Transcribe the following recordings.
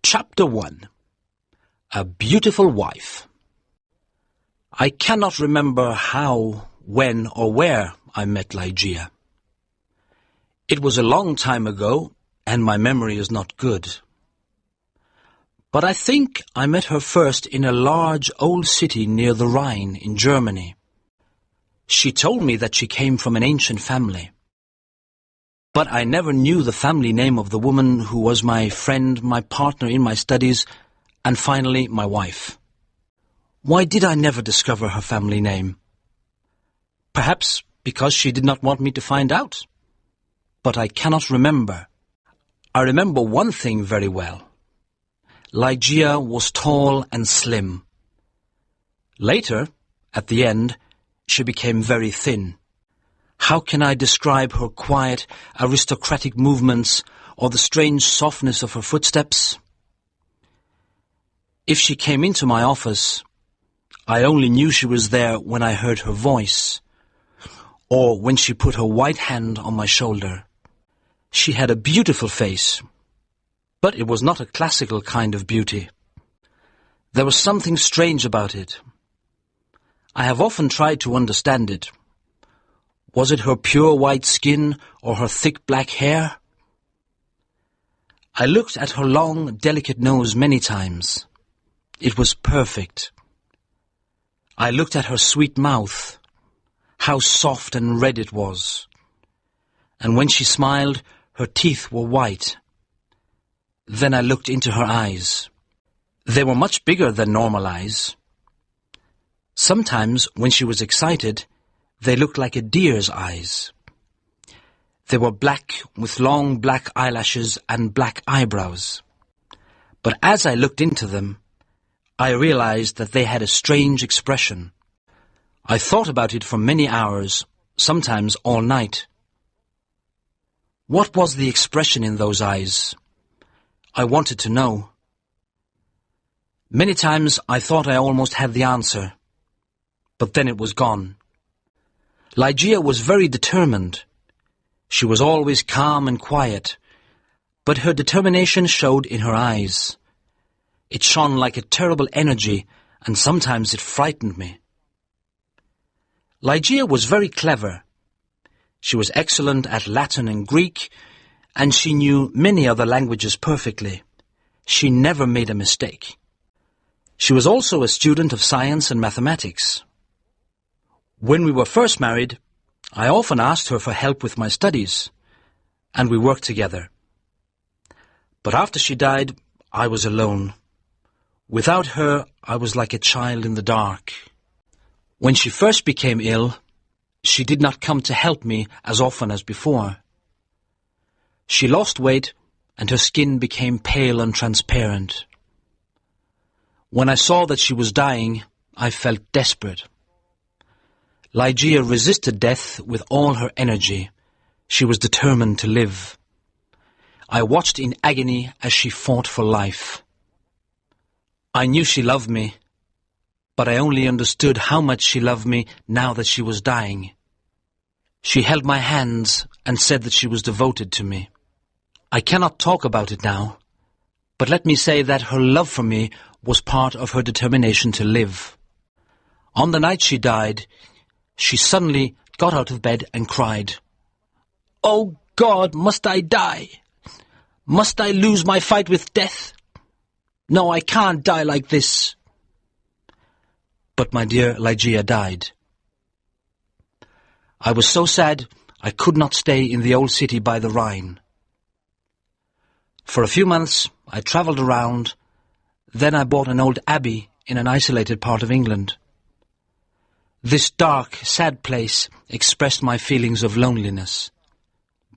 Chapter 1. A Beautiful Wife. I cannot remember how, when, or where I met Ligeia. It was a long time ago, and my memory is not good. But I think I met her first in a large old city near the Rhine in Germany. She told me that she came from an ancient family. But I never knew the family name of the woman who was my friend, my partner in my studies, and finally my wife. Why did I never discover her family name? Perhaps because she did not want me to find out. But I cannot remember. I remember one thing very well. Ligeia was tall and slim. Later, at the end, she became very thin. How can I describe her quiet, aristocratic movements or the strange softness of her footsteps? If she came into my office, I only knew she was there when I heard her voice, or when she put her white hand on my shoulder. She had a beautiful face, but it was not a classical kind of beauty. There was something strange about it. I have often tried to understand it. Was it her pure white skin or her thick black hair? I looked at her long, delicate nose many times. It was perfect. I looked at her sweet mouth. How soft and red it was. And when she smiled, her teeth were white. Then I looked into her eyes. They were much bigger than normal eyes. Sometimes, when she was excited, they looked like a deer's eyes. They were black, with long black eyelashes and black eyebrows. But as I looked into them, I realized that they had a strange expression. I thought about it for many hours, sometimes all night. What was the expression in those eyes? I wanted to know. Many times I thought I almost had the answer, but then it was gone. Ligeia was very determined. She was always calm and quiet, but her determination showed in her eyes. It shone like a terrible energy, and sometimes it frightened me. Ligeia was very clever. She was excellent at Latin and Greek, and she knew many other languages perfectly. She never made a mistake. She was also a student of science and mathematics. When we were first married, I often asked her for help with my studies, and we worked together. But after she died, I was alone. Without her, I was like a child in the dark. When she first became ill, she did not come to help me as often as before. She lost weight, and her skin became pale and transparent. When I saw that she was dying, I felt desperate. Ligeia resisted death with all her energy. She was determined to live. I watched in agony as she fought for life. I knew she loved me, but I only understood how much she loved me now that she was dying. She held my hands and said that she was devoted to me. I cannot talk about it now, but let me say that her love for me was part of her determination to live. On the night she died, she suddenly got out of bed and cried, "Oh God, must I die? Must I lose my fight with death? No, I can't die like this." But my dear Ligeia died. I was so sad I could not stay in the old city by the Rhine. For a few months I travelled around, then I bought an old abbey in an isolated part of England. This dark, sad place expressed my feelings of loneliness.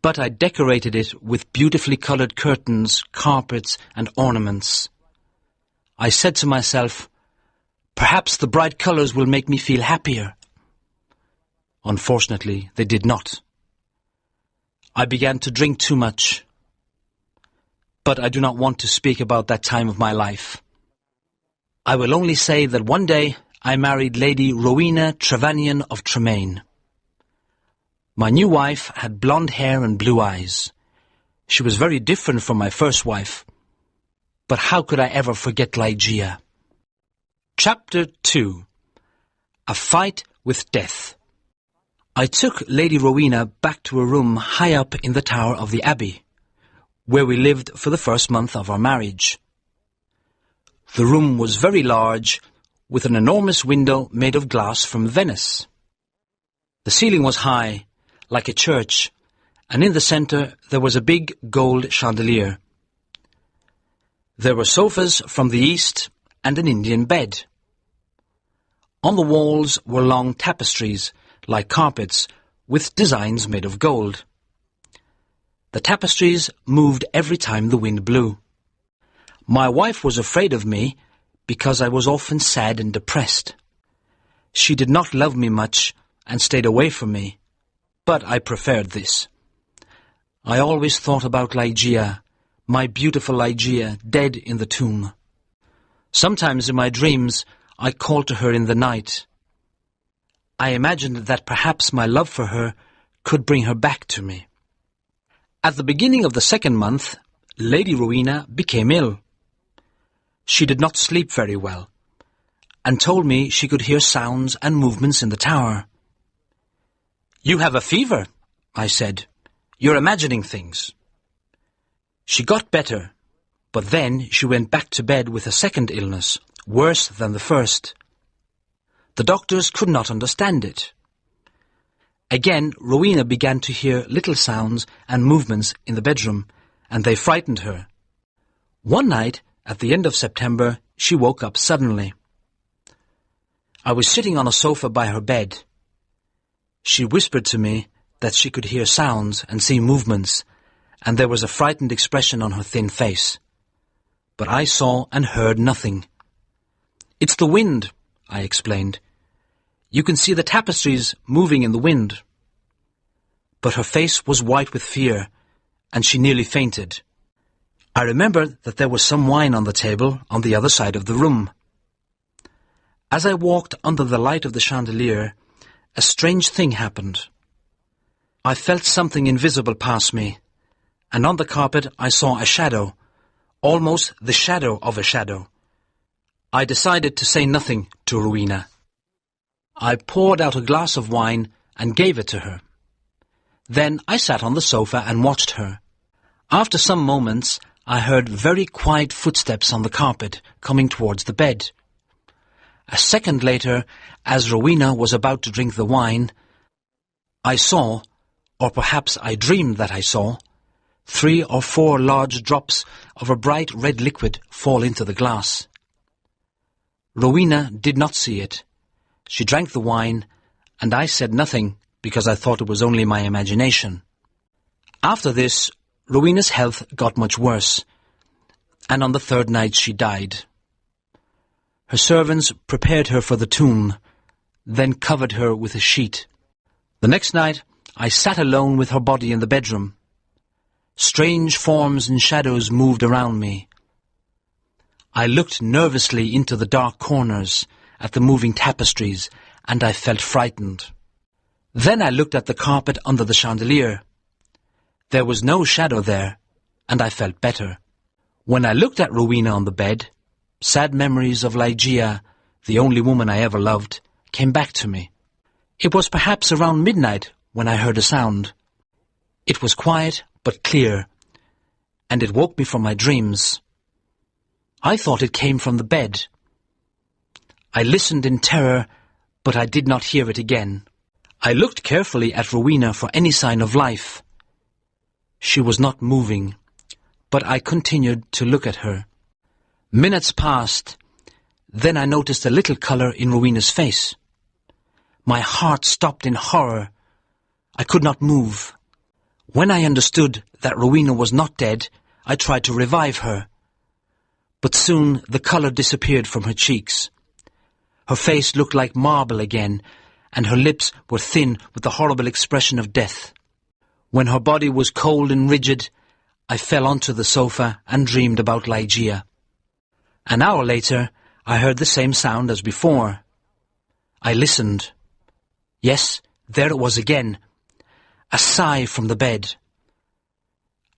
But I decorated it with beautifully coloured curtains, carpets, and ornaments. I said to myself, perhaps the bright colours will make me feel happier. Unfortunately, they did not. I began to drink too much. But I do not want to speak about that time of my life. I will only say that one day I married Lady Rowena Trevanion of Tremaine. My new wife had blonde hair and blue eyes. She was very different from my first wife, but how could I ever forget Ligeia? Chapter 2. A Fight with Death. I took Lady Rowena back to a room high up in the tower of the Abbey, where we lived for the first month of our marriage. The room was very large, with an enormous window made of glass from Venice. The ceiling was high, like a church, and in the centre there was a big gold chandelier. There were sofas from the east and an Indian bed. On the walls were long tapestries, like carpets, with designs made of gold. The tapestries moved every time the wind blew. My wife was afraid of me because I was often sad and depressed. She did not love me much and stayed away from me, but I preferred this. I always thought about Ligeia, my beautiful Ligeia, dead in the tomb. Sometimes in my dreams I called to her in the night. I imagined that perhaps my love for her could bring her back to me. At the beginning of the second month, Lady Rowena became ill. She did not sleep very well, and told me she could hear sounds and movements in the tower. "You have a fever," I said. "You're imagining things." She got better, but then she went back to bed with a second illness, worse than the first. The doctors could not understand it. Again, Rowena began to hear little sounds and movements in the bedroom, and they frightened her. One night, at the end of September, she woke up suddenly. I was sitting on a sofa by her bed. She whispered to me that she could hear sounds and see movements, and there was a frightened expression on her thin face. But I saw and heard nothing. "It's the wind," I explained. "You can see the tapestries moving in the wind." But her face was white with fear, and she nearly fainted. I remembered that there was some wine on the table on the other side of the room. As I walked under the light of the chandelier, a strange thing happened. I felt something invisible pass me, and on the carpet I saw a shadow, almost the shadow of a shadow. I decided to say nothing to Rowena. I poured out a glass of wine and gave it to her. Then I sat on the sofa and watched her. After some moments, I heard very quiet footsteps on the carpet coming towards the bed. A second later, as Rowena was about to drink the wine, I saw, or perhaps I dreamed that I saw, 3 or 4 large drops of a bright red liquid fall into the glass. Rowena did not see it. She drank the wine, and I said nothing because I thought it was only my imagination. After this, Rowena's health got much worse, and on the third night she died. Her servants prepared her for the tomb, then covered her with a sheet. The next night I sat alone with her body in the bedroom. Strange forms and shadows moved around me. I looked nervously into the dark corners at the moving tapestries, and I felt frightened. Then I looked at the carpet under the chandelier. There was no shadow there, and I felt better. When I looked at Rowena on the bed, sad memories of Ligeia, the only woman I ever loved, came back to me. It was perhaps around midnight when I heard a sound. It was quiet but clear, and it woke me from my dreams. I thought it came from the bed. I listened in terror, but I did not hear it again. I looked carefully at Rowena for any sign of life. She was not moving, but I continued to look at her. Minutes passed. Then I noticed a little colour in Rowena's face. My heart stopped in horror. I could not move. When I understood that Rowena was not dead, I tried to revive her. But soon the colour disappeared from her cheeks. Her face looked like marble again, and her lips were thin with the horrible expression of death. When her body was cold and rigid, I fell onto the sofa and dreamed about Ligeia. An hour later, I heard the same sound as before. I listened. Yes, there it was again, a sigh from the bed.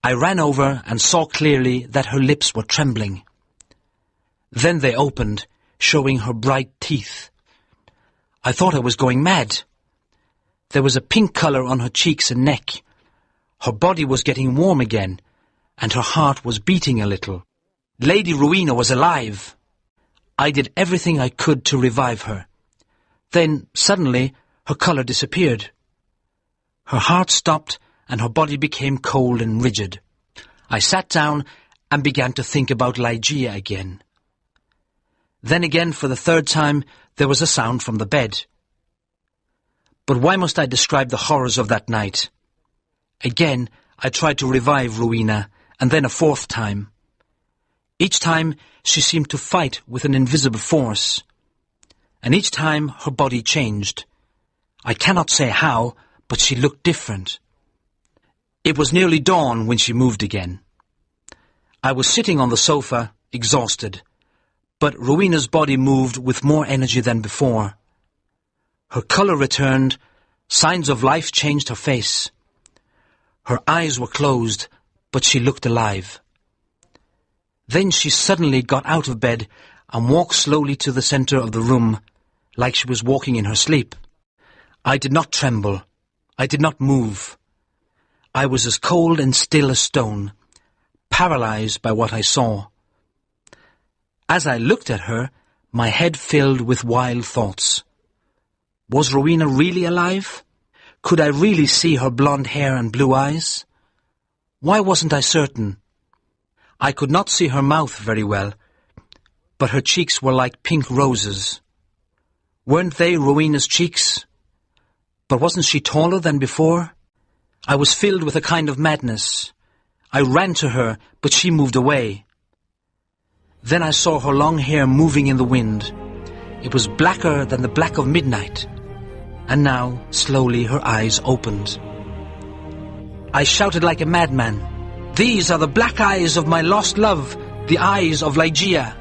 I ran over and saw clearly that her lips were trembling. Then they opened, showing her bright teeth. I thought I was going mad. There was a pink colour on her cheeks and neck. Her body was getting warm again, and her heart was beating a little. Lady Rowena was alive. I did everything I could to revive her. Then, suddenly, her colour disappeared. Her heart stopped, and her body became cold and rigid. I sat down and began to think about Ligeia again. Then again, for the third time, there was a sound from the bed. But why must I describe the horrors of that night? Again, I tried to revive Rowena, and then a fourth time. Each time, she seemed to fight with an invisible force. And each time, her body changed. I cannot say how, but she looked different. It was nearly dawn when she moved again. I was sitting on the sofa, exhausted, but Rowena's body moved with more energy than before. Her colour returned, signs of life changed her face. Her eyes were closed, but she looked alive. Then she suddenly got out of bed and walked slowly to the centre of the room, like she was walking in her sleep. I did not tremble. I did not move. I was as cold and still as stone, paralysed by what I saw. As I looked at her, my head filled with wild thoughts. Was Rowena really alive? Could I really see her blonde hair and blue eyes? Why wasn't I certain? I could not see her mouth very well, but her cheeks were like pink roses. Weren't they Rowena's cheeks? But wasn't she taller than before? I was filled with a kind of madness. I ran to her, but she moved away. Then I saw her long hair moving in the wind. It was blacker than the black of midnight. And now, slowly, her eyes opened. I shouted like a madman, "These are the black eyes of my lost love, the eyes of Ligeia."